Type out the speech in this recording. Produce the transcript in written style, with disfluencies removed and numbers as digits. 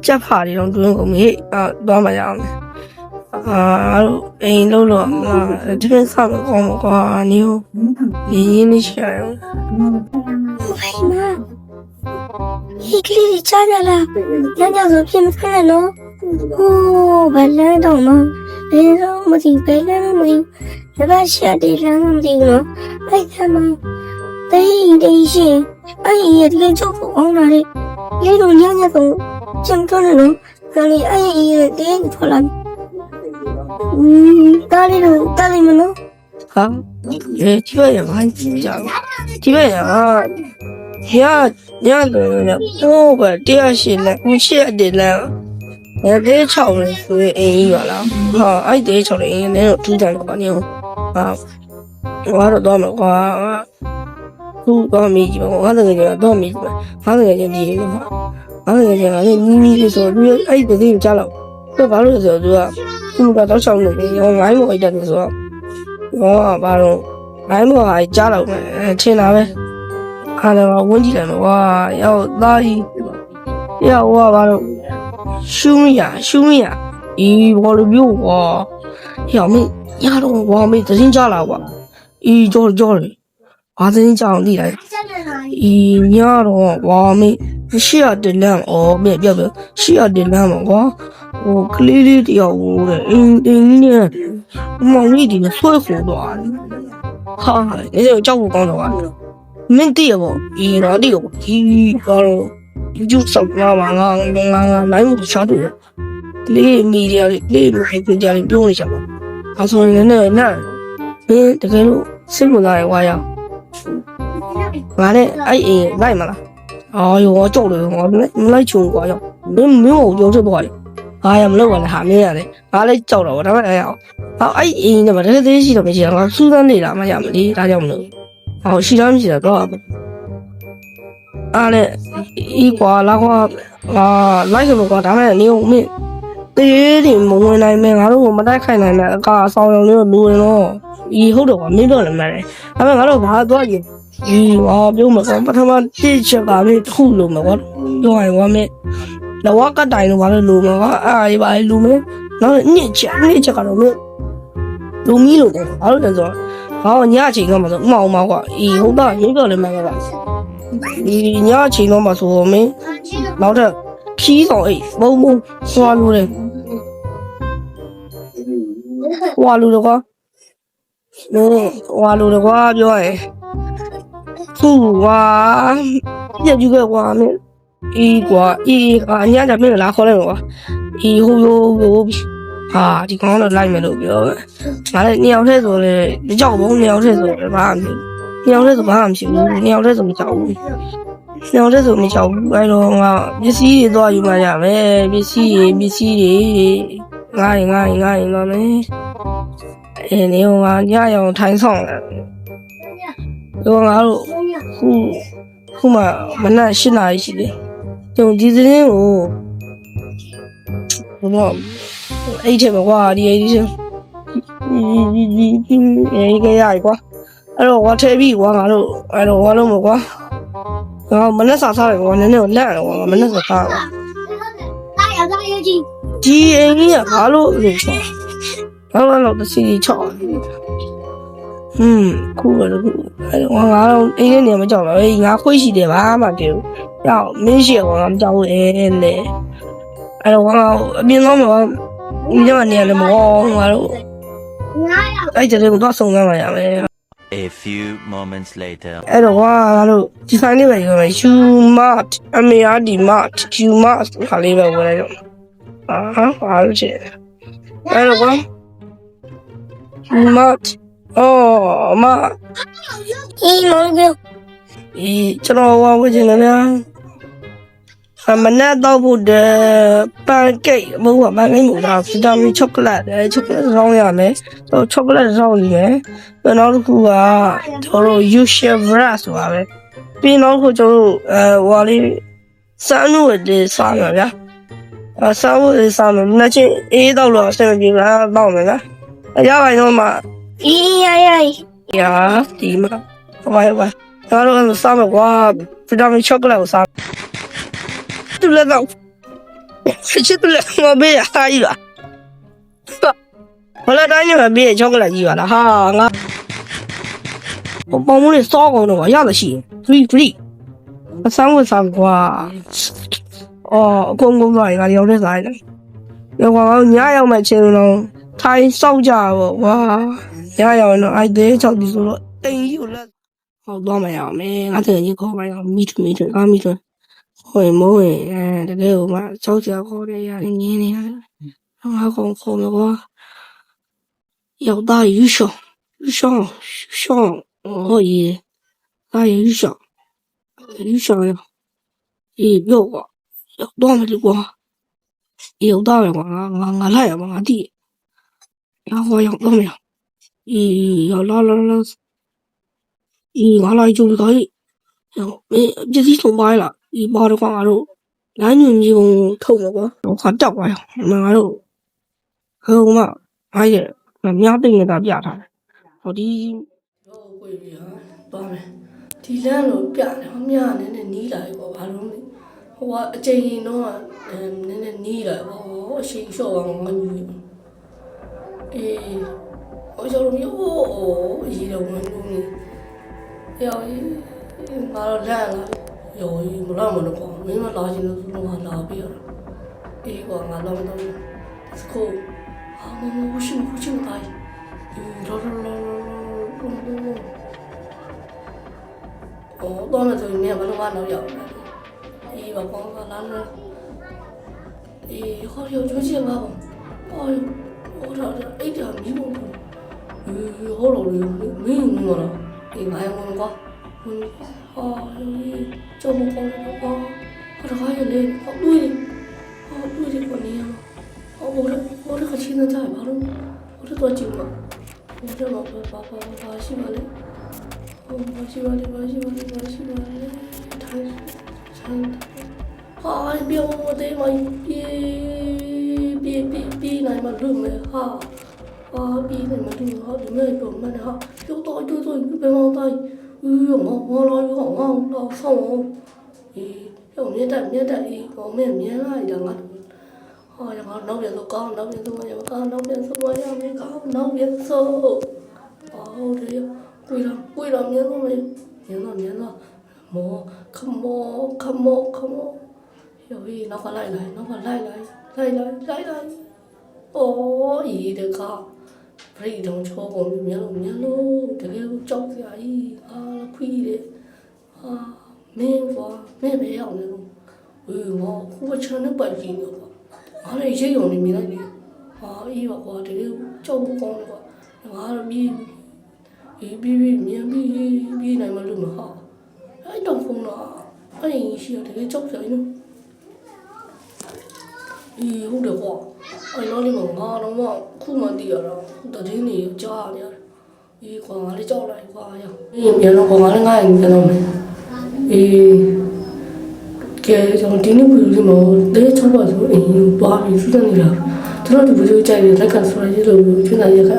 ကြက်ဖာတွေတော့တွင်းကုန်ပြီသွားမှရအောင်အိမ်လုံးတော့ဒီနေ့ဆောက်တော့ကောင်းမှာကွာနေရင်းနေရှာရအောင်ဒီကလေးချာလာလာညညဆိုပြင်ဖက်နော်ဟိုးဘယ်လဲတော့မဘယ်တော့မသိဘယ်လဲမသိဒါကရှာတယ်လမ်းမသိနော်အဲ့ဒါမှတေးရှင်အဲ့ဒီရတဲ့ချုပ်ဖို့အောင်လာတယ်လေတော့ညညဆိုကျန်တော့နော်ဒါလေအဲ့ဒီရတဲ့ထွက်လာတားလေးမနော်ဒီဘက်ရမိုင်းကြည့်ကြဒီဘက်ရညတော့ဘယ်တရားရှိလဲကိုရှိတယ်လဲတေးချောင်းလေဆိုရင်အင်းကြီးပါလားအဲ့တေးချောင်းလေအင်းလည်းထူးတယ်ကွာနေတော့မှာကွာသူ့တော့မိကြီးပါငါတကယ်တော့မိကြီးပါငါတကယ်ကြီးနေမှာငါတကယ်ကလည်းနီးလေးဆိုတော့အဲ့ဒီသေးကြားတော့သူဘာလို့လဲဆိုတော့သူကတော့ချောင်းနေတယ်ငိုင်းမော်အိတ်တယ်ဆိုတော့ဘာလို့ငိုင်းမော်ဟာကြားတော့ထင်တာပဲအားလည်းဝန်းကြည့်တယ်ကွာရောက်သားကြီးရောက်ဘာလို့ရှူမရဒီဘောလိုမျိုးကွာရောက်မင်းရတော့ဘာမင်းသတင်းကြလာကွာကြောလေဘာသတင်းကြအောင်သိလိုက်ညတော့ဘာမင်းရှေ့ရတယ်လမ်းမင်းပြောရှေ့ရတယ်လမ်းမှာကွာကလေးလေးတယောက်ကိုအင်းနဲ့မောင်လေးဒီနဲ့ဆွဲခေါ်သွားတယ်အဲ့ဒါကြောက်ဖို့ကောင်းတော့ကွာမင်းတည့်ရပေါ့တော့တည့်ရပေါ့ကတော့ကျူးဆောက်လာမှာငါနိုင်မှုချတယ်လေးမီဒီယာလေးမျိုးကြတယ်ပြောနေချင်ပါအဲဆိုရင်လည်းမင်းတကယ်လို့စိတ်ဝင်စားရဝါရငါနဲ့အဲ့အိမ်လိုက်မလားရောကြောက်တယ်ငါမလိုက်ချုံကွာရောမင်းကိုကြောက်ချက်သွားတယ်ရမလို့ပါနဲ့ဟာမင်းရတယ်ငါလည်းကြောက်တော့ဒါပေမဲ့အဲ့အိမ်နဲ့ဗတဲ့သေးရှိတော့မရှိတာငါစူးစမ်းနေတာမှရမလေးဒါကြောင့်မလို့ရှိလားမရှိတာတော့အားလည်းကွာလာကွာလိုက်ဆိုတော့ကွာဒါမဲ့နေုံမင်းတေးတွေမဝင်နိုင်မယ်ငါတို့ကမတိုက်ခိုင်နိုင်တဲ့အကာအဆောင်ရုံလေးကိုလိုရင်တော့ဟုတ်တော့ကွာမင်းတော့လည်းမှန်တယ်ဒါပေမဲ့ငါတို့ဘာသွားရင်ပြောမှာကွာပထမတစ်ချက်ကမင်းတစ်ခုလိုမှာကွာပြောရင်ကွာမင်းတော့ကတိုင်လို့ဘာလို့လိုမှာကွာအေးပါလိုမယ်နောက်နှစ်ချက်ကတော့မင်းလူမီလို့တယ်ဘာလို့လဲဆိုတော့ညအချိန်ကမှဆိုဥမအောင်ပါကွာဟုတ်တာရေးပြောလည်းမှန်ပါညအချိန်တော့မှဆိုမင်းနောက်ထပ်ခီးဆောင်အိတ်ဘုံဆွာလို့တယ်ဝါလူတော့ကွာပြောရဲသူ့ပြည့်ကြည့်ကွာမင်းညကြမင်းလာခေါ်လိုက်တော့ကွာဟိုဒီကောင်တော့လိုက်မယ်လို့ပြောပဲငါလည်း2ယောက်တည်းဆိုလေကြောက်ဘုံ2ယောက်တည်းဆိုဘာမှ2ယောက်တည်းဆိုဘာမှမရှိဘူး2ယောက်တည်းဆိုမကြောက်ဘူး2ယောက်တည်းဆိုမကြောက်ဘူးအဲ့တော့ငါပစ္စည်းတွေသွားယူမှရမယ်ပစ္စည်းတွေငါရင်တော့မယ်နေကညရောင်ထိုင်းဆောင်တယ်ငါတို့ခုမှမနက်8 နာရီရှိတယ်ဒီသတင်းကိုအဲ့ထဲမှာကွာဒီကရကွာအဲ့တော့ဝါထဲပြီးကွာငါတို့အဲ့တော့ဝါလုံးမကွာငါမနဲ့စားတယ်ကွာနည်းနည်းလန့်တယ်ကွာမနဲ့စားကွာဒီအိမ်ကြီးကဘာလို့လဲဆိုတော့တစီချောက်ခုကတော့အဲ့တော့ငါတော့အိမ်ထဲနေမကြောက်တော့ငါခွေးရှိတယ်ဘာမှမပြောရောက်မင်းရှိကွာမကြောက်ဘူးလေအဲ့တော့ငါအမြင်တော့ညနေလည်းမဟုတ်ငါတို့အဲ့ကျတော့တော့ဆုံးသွားမှရမယ် A few moments later အဲ့တော့ငါတို့ဒီဆိုင်လေးပဲယူမယ် Humart Mart Humart ခါလေးပဲဝယ်လိုက်တော့ဘာလို့ချင်အဲ့တော့Humart မမောင်ပြောကျွန်တော်ဝယ်ချင်တယ်ဗျာမနက်တော့ဖို့ပန်ကိတ်မဟုတ်ပါပန်ကိတ်မဟုတ်တာဗီတာမင်ချောကလက်ချောကလက်ရောင်းရမယ်ချောကလက်ရောင်းရမယ်နောက်တစ်ခုကကျွန်တော် Usual Brush ဆိုတာပဲပြီးနောက်တစ်ခုကျွန်တော်ဟိုလေးစမ်းလို့စားရဗျာစမ်းလို့စားမယ်နှစ်ချင်းအေးတော့လို့အဆင်ပြေလားပေါ့မယ်လားရပါတော့မှဒီမှာဘာကျွန်တော်စားမယ်ကွာဗီတာမင်ချောကလက်ကိုစားသူ လက်တော့ချစ်သူလက်ငါဘေးဟာကြီးလားဘာလဲတိုင်းနေမှာဘေးချောကလက်ကြီးပါလားဟာငါပေါင်မလေးစောကောင်းတော့ရရရှိ3အဆန်းဝဆန်းကွာအော်အကုန်ကုန်သွားရင်ငါရောက်တဲ့စားရတယ်ရောကွာညရောက်မှချင်းလုံးထိုင်စောက်ကြပေါ့ကွာညရောက်တော့အဲ့သေးချောက်ဒီဆိုတော့တိန်ကြီးကိုလက်ဟောသွားမရအောင်မင်းငါတကယ်ကြီးခေါ်မရအောင်မိထွေအားမိထွေဟိုမိုးရင်တကယ်ကိုမှချောက်ကြခေါ်ရရတယ်ငင်းနေရတယ်ငါကောင်ခေါ်မကွာရောက်သားယူရှောဟိုကြီးသားယူရှောရအေးပြောကွာရောက်တော့မလို့ကွာရောက်တော့ကွာငါလိုက်ရမှာငါတိငါဟောရောက်တော့မရအေးရောက်လာအေးငါလိုက်ကြည့်ခိုင်းရောက်မင်းပစ္စည်းဆုံးပါလားအေးဘာတော့ကွာငါတို့လိုင်းညွန်ကြီးုံထုံမှာကွာတော့ခါတောက်ပါရောက်ငါတို့ဟိုမှာအားရမြားသိနေတာပြထားတယ်ဟောဒီတော့ကိုယ်ပြီးဟာသွားမယ်ဒီလမ်းလို့ပြတယ်မြားနည်းနည်းနီးလာပြီပေါ့ဘာလို့လဲဟိုကအချိန်ရင်တော့နည်းနည်းနီးလာပေါ့အရှိန်လျှော့အောင်ငါညူအေးဟိုကျော်မျိုးအရေးတော့ဝင်လို့နေရောငါတော့လမ်းလာရောမလာမလို့ကွာမင်းမလာချင်လို့ငါလာပြီးတော့အေးကွာငါတော့စကူမမရှိမတိုင်းလောတော့မယ်ဆိုရင်ဘာလို့မနောက်ရောက်လဲအေးဘာကောင်းလာလားအေးခေါ်ရကြည့်ပါဦးအော်တော့အဲ့ဒါမီးဘုံဟိုလိုမင်းမလားအေးငါရမကွာဟာကျုံကောင်းတော့ဟာဒါကလည်းဟောတွေ့တယ်ကိုနေရ我这个亲人在马路，我这多久了？我这老婆把西瓜嘞，把西瓜嘞，他，哎，别我的妈，别来嘛路没哈，别来嘛路哈，你们做嘛的哈，就别忘带，我老上我，要面带，我面来的啊。ยังเอาน้องเบียร์ก็น้องเบียร์ตัวยังก็น้องเบียร์ตัวยังไม่ก็น้องเบียร์โซ่เดี๋ยวคุยเราเนี้ยก็ไม่เนี้ยโมขโมเดี๋ยวพี่น้องก็ไล่โอ้ยเด็กค่ะพี่ต้องโชว์ผมเนี้ยลูเดี๋ยวจ๊อกใหญ่คุยเลยแม่ไม่เอาเลยหมอคู่เชิญนึกไปจริงเหรอအားလည်းရိတ်ုံနေမိလိုက်လေဟာအေးပါကွာတကယ်ကြောက်ဖို့ကောင်းတယ်ကွာငါတော့ပြီးမြန်ပြီးနိုင်မလို့မဟာအဲ့တော့ဖုန်းတော့အဲ့ရှိရတကယ်ကြောက်ကြနော်ဟုတ်တယ်ကွာအဲ့တော့လေးငါတော့ခုမှတည်ရတော့တည်င်းနေကြားရတယ်ကွာငါလည်းကြောက်လိုက်ကွာရမြန်တော့ငါလည်းငါရင်ပြန်တော့မယ်ကဲကျွန်တော်ဒီနေ့ဗီဒီယိုလေးမှာတဲချောပါဆိုရင်တွားပြီးစူးစမ်းနေတာကျွန်တော်ဒီဗီဒီယိုကြိုက်ရင် like and subscribe လုပ်ပြီးဖြစ်နေရခဲ့